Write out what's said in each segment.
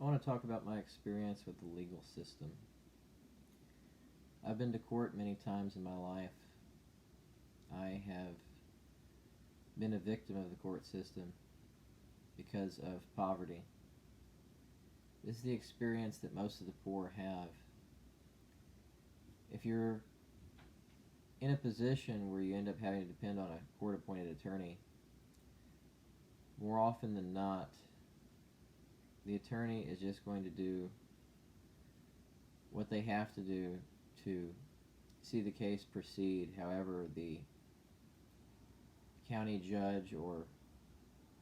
I want to talk about my experience with the legal system. I've been to court many times in my life. I have been a victim of the court system because of poverty. This is the experience that most of the poor have. If you're in a position where you end up having to depend on a court appointed attorney, more often than not, the attorney is just going to do what they have to do to see the case proceed. However, the county judge or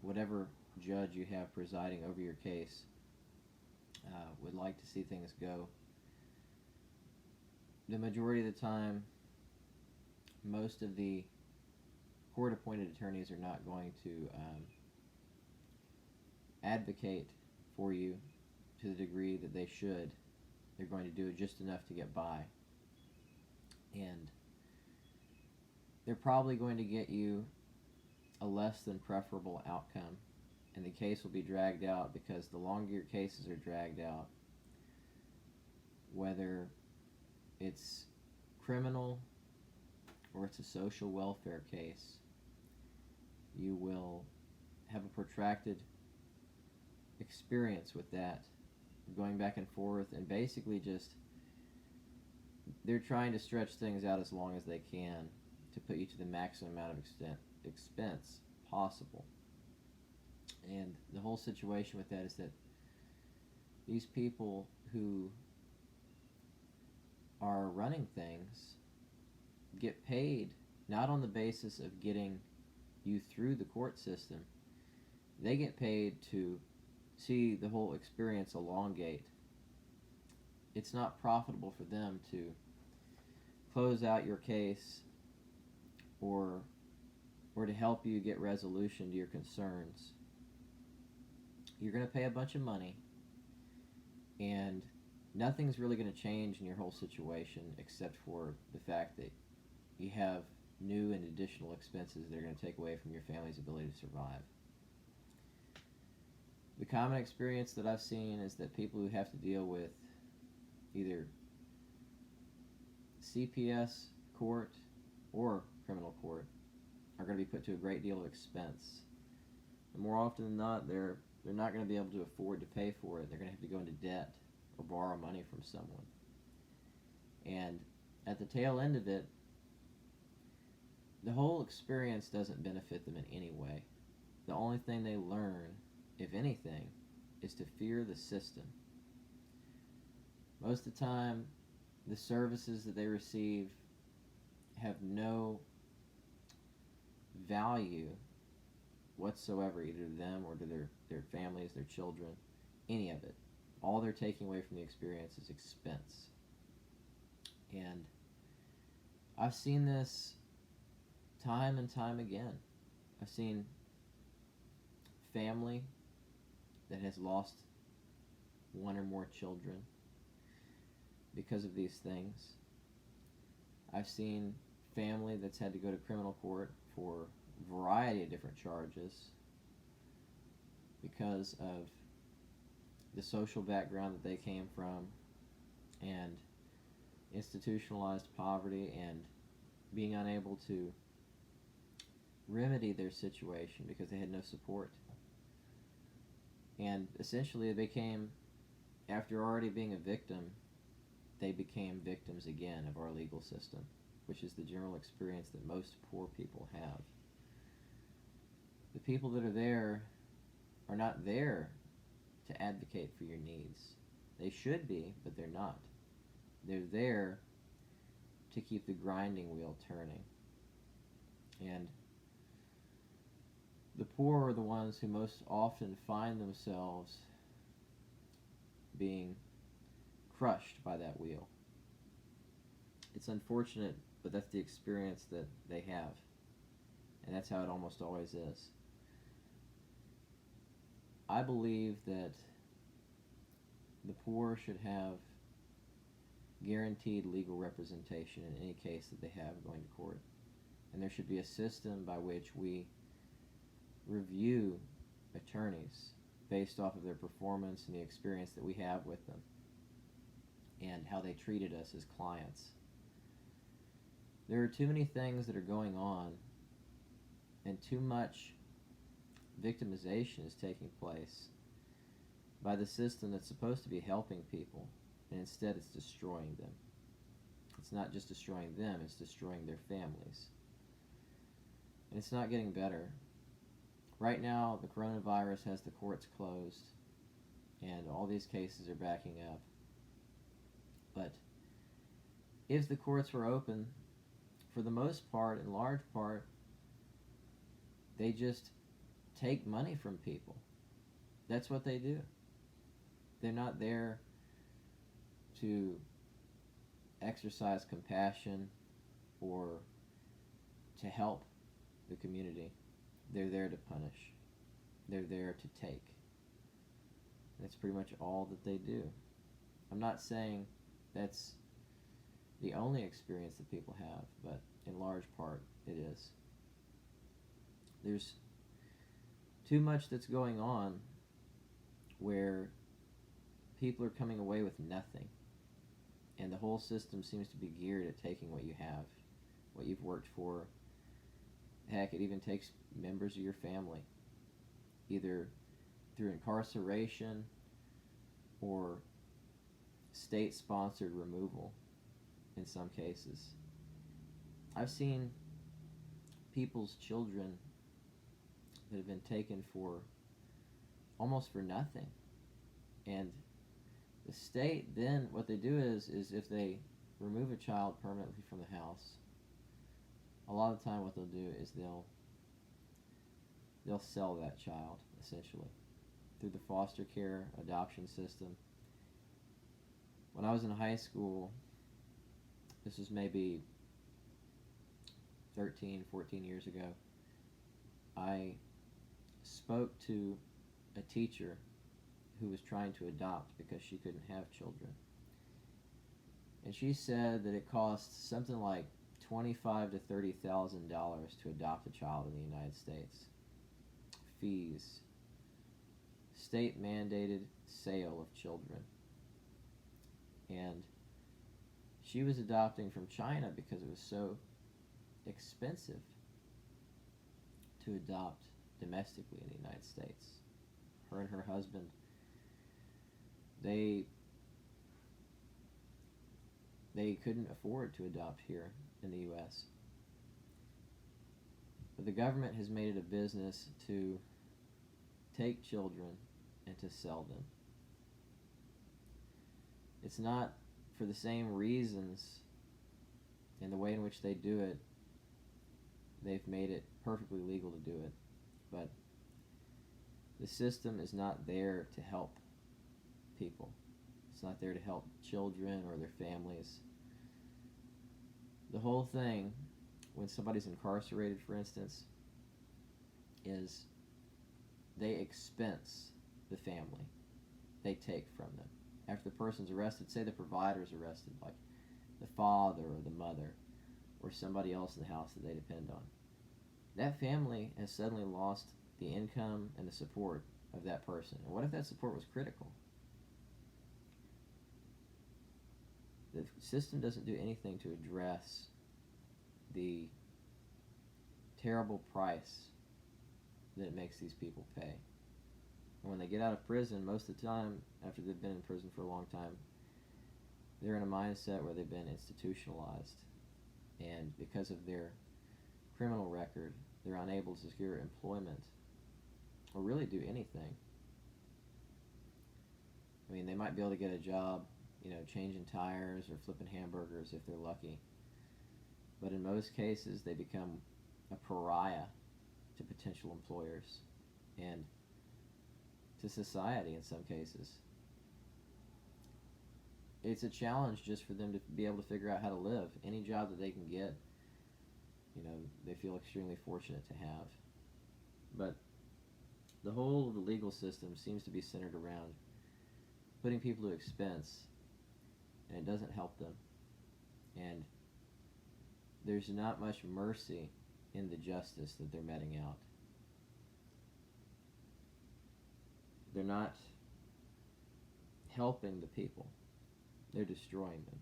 whatever judge you have presiding over your case would like to see things go. The majority of the time, most of the court-appointed attorneys are not going to advocate for you to the degree that they should. They're going to do just enough to get by. And they're probably going to get you a less than preferable outcome. And the case will be dragged out because the longer your cases are dragged out, whether it's criminal or it's a social welfare case, you will have a protracted experience with that, going back and forth, and basically just they're trying to stretch things out as long as they can to put you to the maximum amount of expense possible. And the whole situation with that is that these people who are running things get paid not on the basis of getting you through the court system. They get paid to see the whole experience elongate. It's not profitable for them to close out your case or to help you get resolution to your concerns. You're going to pay a bunch of money, and nothing's really going to change in your whole situation except for the fact that you have new and additional expenses that are going to take away from your family's ability to survive. The common experience that I've seen is that people who have to deal with either CPS court or criminal court are going to be put to a great deal of expense. And more often than not, they're not going to be able to afford to pay for it. They're going to have to go into debt or borrow money from someone. And at the tail end of it, the whole experience doesn't benefit them in any way. The only thing they learn, if anything, is to fear the system. Most of the time, the services that they receive have no value whatsoever, either to them or to their families, their children, any of it. All they're taking away from the experience is expense. And I've seen this time and time again. I've seen family that has lost one or more children because of these things. I've seen family that's had to go to criminal court for a variety of different charges because of the social background that they came from and institutionalized poverty and being unable to remedy their situation because they had no support. And essentially they became, after already being a victim, they became victims again of our legal system, which is the general experience that most poor people have. The people that are there are not there to advocate for your needs. They should be, but they're not. They're there to keep the grinding wheel turning. And the poor are the ones who most often find themselves being crushed by that wheel. It's unfortunate, but that's the experience that they have. And that's how it almost always is. I believe that the poor should have guaranteed legal representation in any case that they have going to court. And there should be a system by which we review attorneys based off of their performance and the experience that we have with them and how they treated us as clients. There are too many things that are going on, and too much victimization is taking place by the system that's supposed to be helping people, and instead it's destroying them. It's not just destroying them, it's destroying their families. And it's not getting better. Right now, the coronavirus has the courts closed, and all these cases are backing up. But if the courts were open, for the most part, in large part, they just take money from people. That's what they do. They're not there to exercise compassion or to help the community. They're there to punish. They're there to take. That's pretty much all that they do. I'm not saying that's the only experience that people have, but in large part it is. There's too much that's going on where people are coming away with nothing, and the whole system seems to be geared at taking what you have, what you've worked for. Heck, it even takes members of your family, either through incarceration or state-sponsored removal in some cases. I've seen people's children that have been taken for almost for nothing. And the state then, what they do is if they remove a child permanently from the house, a lot of the time what they'll do is they'll sell that child, essentially, through the foster care adoption system. When I was in high school, this was maybe 13, 14 years ago, I spoke to a teacher who was trying to adopt because she couldn't have children. And she said that it costs something like $25,000 to $30,000 to adopt a child in the United States. Fees, state-mandated sale of children. And she was adopting from China because it was so expensive to adopt domestically in the United States. Her and her husband, they couldn't afford to adopt here in the U.S. But the government has made it a business to take children and to sell them. It's not for the same reasons, and the way in which they do it, they've made it perfectly legal to do it. But the system is not there to help people. It's not there to help children or their families. The whole thing, when somebody's incarcerated, for instance, is they expense the family. They take from them. After the person's arrested, say the provider's arrested, like the father or the mother or somebody else in the house that they depend on. That family has suddenly lost the income and the support of that person. And what if that support was critical? The system doesn't do anything to address the terrible price that it makes these people pay. And when they get out of prison, most of the time, after they've been in prison for a long time, they're in a mindset where they've been institutionalized. And because of their criminal record, they're unable to secure employment or really do anything. I mean, they might be able to get a job, changing tires or flipping hamburgers if they're lucky. But in most cases, they become a pariah to potential employers and to society in some cases. It's a challenge just for them to be able to figure out how to live. Any job that they can get, they feel extremely fortunate to have. But the whole of the legal system seems to be centered around putting people to expense, and it doesn't help them. And there's not much mercy in the justice that they're meting out. They're not helping the people. They're destroying them.